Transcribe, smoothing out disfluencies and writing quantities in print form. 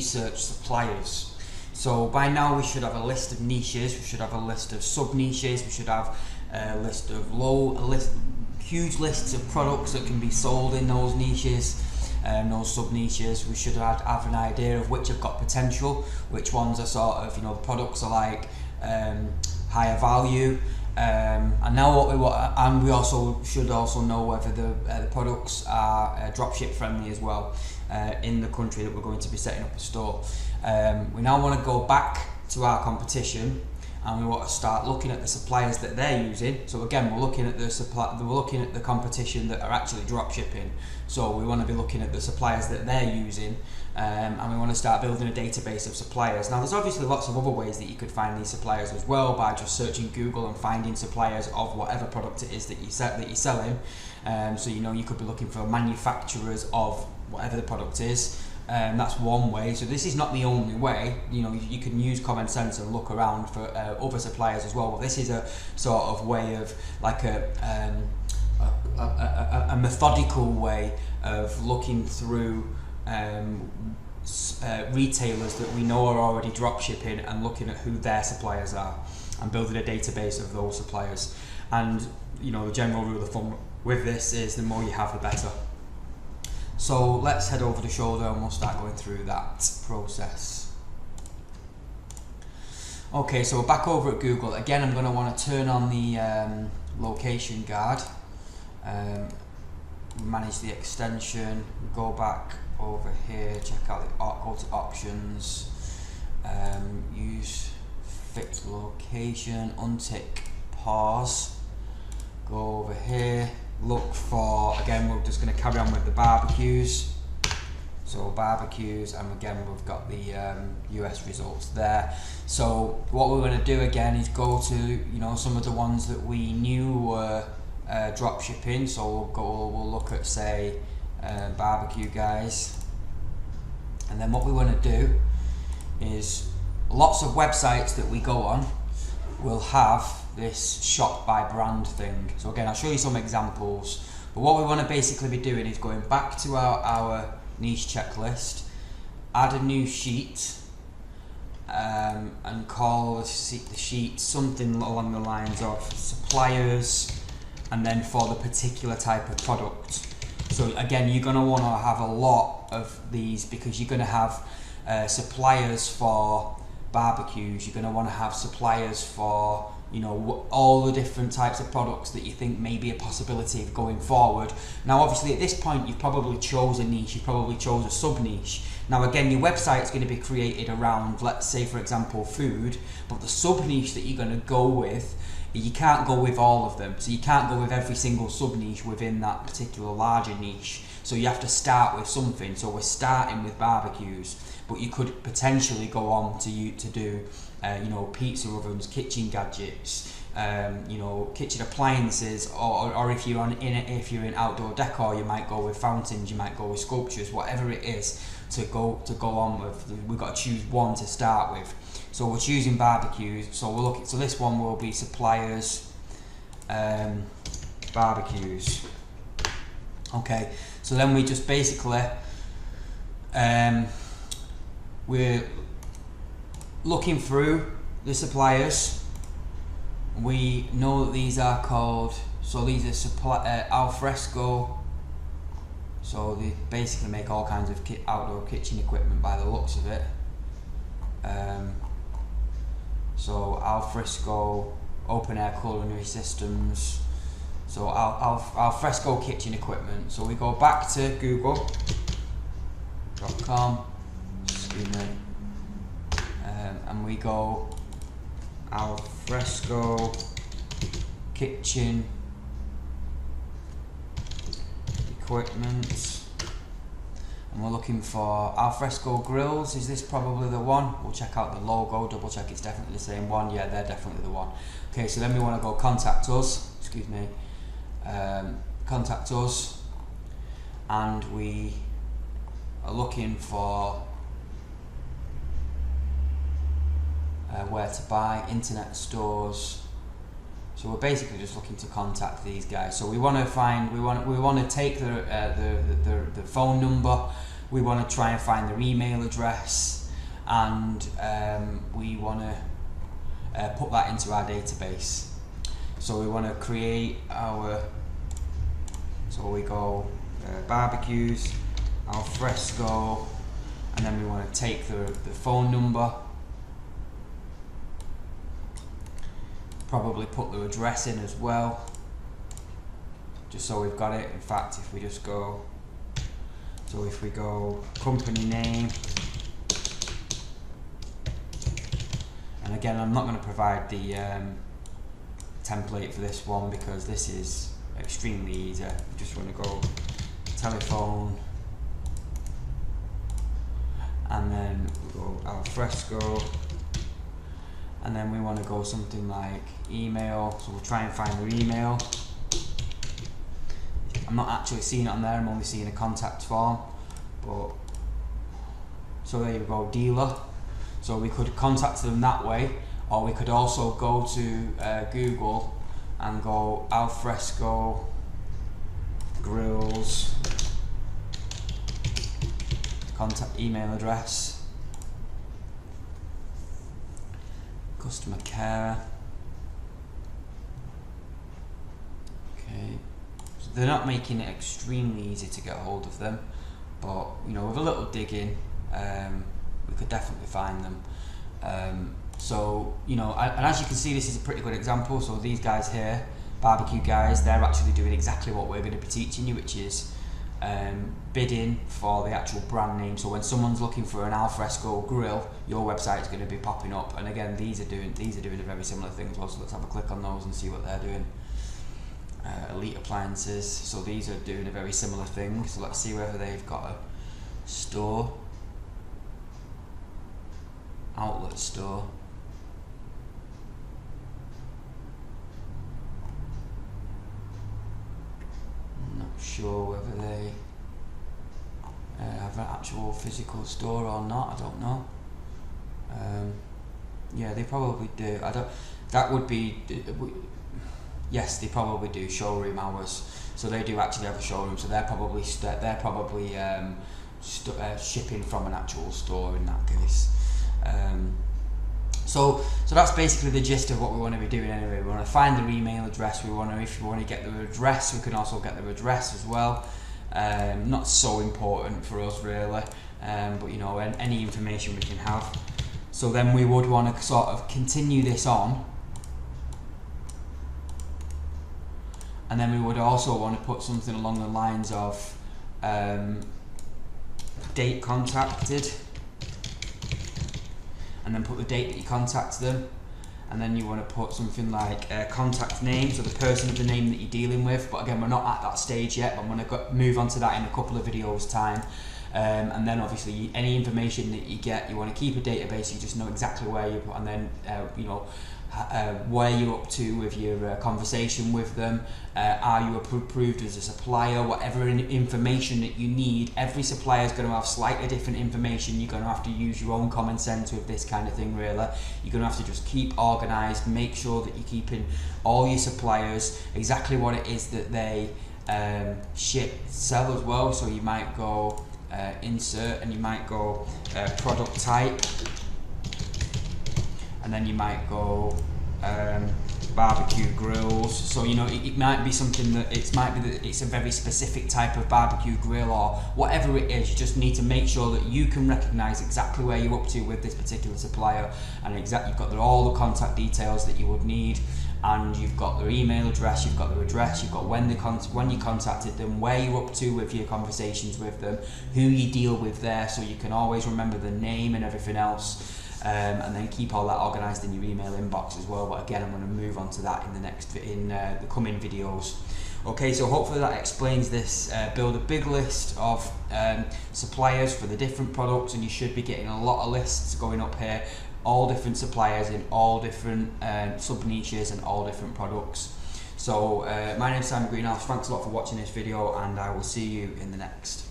research suppliers. So by now we should have a list of niches, we should have a list of sub niches, we should have a list of huge lists of products that can be sold in those niches, those sub niches. We should have an idea of which have got potential, which ones are sort of, you know, products are like higher value, and now what we want, and we also should know whether the products are dropship friendly as well in the country that we're going to be setting up a store. We now want to go back to our competition, and we want to start looking at the suppliers that they're using. So again, we're looking at the competition that are actually drop shipping. So we want to be looking at the suppliers that they're using, and we want to start building a database of suppliers. Now there's obviously lots of other ways that you could find these suppliers as well, by just searching Google and finding suppliers of whatever product it is that you're selling. So you know, you could be looking for manufacturers of whatever the product is. That's one way. So this is not the only way. You know, you can use common sense and look around for other suppliers as well. But this is a sort of way of like a methodical way of looking through retailers that we know are already drop shipping and looking at who their suppliers are and building a database of those suppliers. And you know, the general rule of thumb with this is the more you have, the better. So let's head over the shoulder and we'll start going through that process. Okay, so we're back over at Google. Again, I'm going to want to turn on the location guard, manage the extension, go back over here, check out go to options, use fixed location, untick pause, go over here, look for, again, we're just going to carry on with the barbecues. So barbecues, and again we've got the US results there. So what we're going to do again is go to, you know, some of the ones that we knew were drop shipping. So we'll look at, say, barbecue guys, and then what we want to do is lots of websites that we go on will have this shop by brand thing. So again, I'll show you some examples, but what we want to basically be doing is going back to our niche checklist, add a new sheet, and call the sheet something along the lines of suppliers, and then for the particular type of product. So again, you're going to want to have a lot of these, because you're going to have suppliers for barbecues, you're going to want to have suppliers for, you know, all the different types of products that you think may be a possibility of going forward. Now obviously at this point you've probably chose a niche, you've probably chose a sub niche. Now again, your website's going to be created around, let's say for example, food, but the sub niche that you're going to go with, you can't go with all of them. So you can't go with every single sub niche within that particular larger niche. So you have to start with something. So we're starting with barbecues, but you could potentially go on to do you know, pizza ovens, kitchen gadgets, you know, kitchen appliances, or if you're in outdoor decor, you might go with fountains, you might go with sculptures, whatever it is to go on with. We've got to choose one to start with. So we're choosing barbecues. So we're looking. So this one will be suppliers, barbecues. Okay. So then we just basically we're looking through the suppliers. We know that these are called, so these are alfresco. So they basically make all kinds of outdoor kitchen equipment by the looks of it. So alfresco, open air culinary systems. So alfresco kitchen equipment. So we go back to google.com, excuse me, and we go alfresco kitchen equipment, and we're looking for alfresco grills. Is this probably the one? We'll check out the logo, double check it's definitely the same one. Yeah, they're definitely the one. Okay, so then we want to go contact us, excuse me, contact us, and we are looking for where to buy, internet stores. So we're basically just looking to contact these guys. So we want to find, we want to take the phone number, we want to try and find their email address, and we want to put that into our database. So we want to create our, so we go barbecues, al fresco, and then we want to take the phone number, probably put the address in as well, just so we've got it. In fact, if we just go, so if we go company name, and again I'm not going to provide the template for this one because this is extremely easy. We just want to go telephone, and then we go al fresco, and then we want to go something like email, so we'll try and find their email. I'm not actually seeing it on there, I'm only seeing a contact form, but so there you go, dealer. So we could contact them that way, or we could also go to Google and go al fresco grills, contact email address, customer care. Okay, so they're not making it extremely easy to get hold of them, but you know, with a little digging, we could definitely find them. So you know, and as you can see, this is a pretty good example. So these guys here, barbecue guys, they're actually doing exactly what we're going to be teaching you, which is bidding for the actual brand name. So when someone's looking for an al fresco grill, your website is going to be popping up. And again, these are doing a very similar thing as well. So let's have a click on those and see what they're doing. Elite appliances, so these are doing a very similar thing. So let's see whether they've got a store, outlet store. I'm not sure whether they have an actual physical store or not. I don't know. Yeah, they probably do. I don't. That would be. Yes, they probably do showroom hours. So they do actually have a showroom. So they're probably shipping from an actual store in that case. So that's basically the gist of what we want to be doing anyway. We want to find their email address. If we want to get their address, we can also get their address as well. Not so important for us really, but you know, any information we can have. So then we would want to sort of continue this on, and then we would also want to put something along the lines of date contacted, and then put the date that you contact them, and then you want to put something like contact name, so the person of the name that you're dealing with. But again, we're not at that stage yet, but I'm going to move on to that in a couple of videos time. And then obviously any information that you get, you want to keep a database, you just know exactly where you put, and then you know, where you're up to with your conversation with them, are you approved as a supplier, whatever information that you need. Every supplier is going to have slightly different information. You're going to have to use your own common sense with this kind of thing really. You're going to have to just keep organised, make sure that you're keeping all your suppliers exactly what it is that they sell as well. So you might go insert, and you might go product type, and then you might go barbecue grills. So you know, it might be something that it's a very specific type of barbecue grill, or whatever it is. You just need to make sure that you can recognise exactly where you're up to with this particular supplier, and you've got all the contact details that you would need, and you've got their email address, you've got their address, you've got when you contacted them, where you're up to with your conversations with them, who you deal with there, so you can always remember the name and everything else. And then keep all that organised in your email inbox as well. But again, I'm going to move on to that in the coming videos. Okay, so hopefully that explains this. Build a big list of suppliers for the different products, and you should be getting a lot of lists going up here. All different suppliers in all different sub niches and all different products. So my name is Simon Greenhouse. Thanks a lot for watching this video, and I will see you in the next.